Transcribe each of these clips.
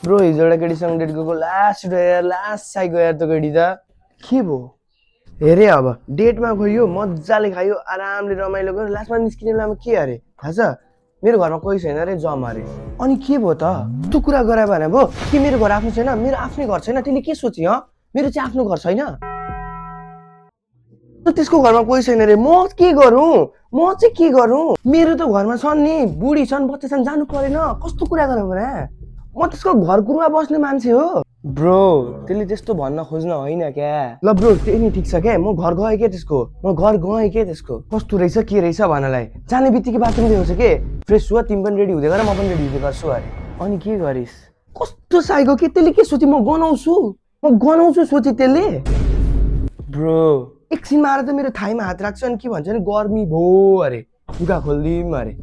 bro हिजो एउटा केटीसँग date गएको लास्ट साइको यार त केटी त के भयो हेरे अब डेटमा गयो मजाले खायो आरामले रमाइलो गर्यो लास्टमा निस्किने बेलामा के अरे थाहा छ मेरो घरमा कोही छैन अरे जम अरे अनि के भयो त त्यो कुरा गरे भने भयो कि मेरो घर आफ्नो छैन मेरो आफ्नै घर छैन तिमीले के सोची मेरो चाहिँ आफ्नो घर छैन त्यसको घरमा कोही छैन रे म के चाहिँ के गरौँ मेरो त घरमा छन् नि बुढी छन् बच्चा छन् जानु परेन कस्तो कुरा गरौँ भने म त्यसको घर गुरुवा बस्ने मान्छे हो ब्रो त्यसले त्यस्तो भन्न खोज्न होइन क्या ल ब्रो त्यही नि ठिक छ क्या म घर गएँ के त्यसको कस्तो रहेछ के रहेछ भन्नलाई जाने बित्तिकै बाथरुम देखाउँछ के फ्रेस हुआ तिमी पनि रेडी हुँदै गर म पनि रेडी हुँदै गर्छु अरे अनि के गरिस् कस्तो साइको के त्यसले के सोची म गनाउँछु सोची त्यसले ब्रो एकछिनमा आएर त मेरो थाइमा हात राख्छ अनि के भन्छ नि गर्मी भो अरे लुगा खोलिदिउँ अरे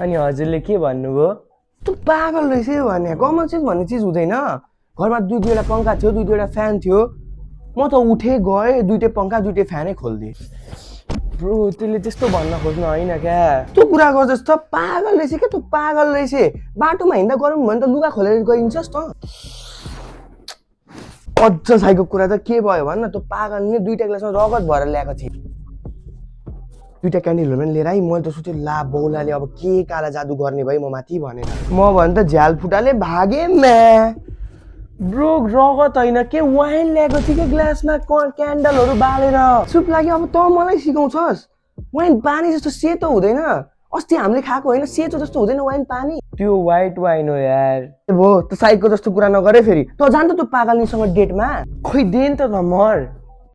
अनि हजुरले के भन्नुभयो तँ पागल रहेछ भने कमन सेन्स भन्ने चिज हुँदैन घरमा दुईवटा पंखा थियो दुईवटा फ्यान थियो म त उठे गएँ दुईटै पंखा दुईटै फ्यानै खोलिदिएँ ब्रो त्यसले त्यस्तो भन्न खोज्नु होइन क्या तँ कुरा गर्छस् त पागल रहेछ क्या तँ पागल रहेछ बाटोमा हिँड्दा गरौँ भने त लुगा खोलेर गइदिन्छस् त अझ साइको कुरा त के भयो भन्न तँ पागलले दुईटा ग्लासमा रगत भएर ल्याएको थिएँ दुईटा क्यान्डलहरू पनि लिएर आइ मैले त सोचेँ ला बौलाले अब के काला जादु गर्ने भाइ म माथि भनेर म भने त झ्याल फुटाले भागे म्या ब्रो रगत होइन के वाइन ल्याएको थिएँ कि ग्लासमा क्यान्डलहरू बालेर चुप लाग्यो अब तँ मलाई सिकाउँछस् वाइन पानी जस्तो सेतो हुँदैन अस्ति हामीले खाएको होइन सेतो जस्तो हुँदैन वाइन पानी त्यो व्हाइट वाइन हो यार भो त साइको जस्तो कुरा नगरे फेरि तँ जान त त्यो पागलनीसँग डेटमा खोइ दे नि त मर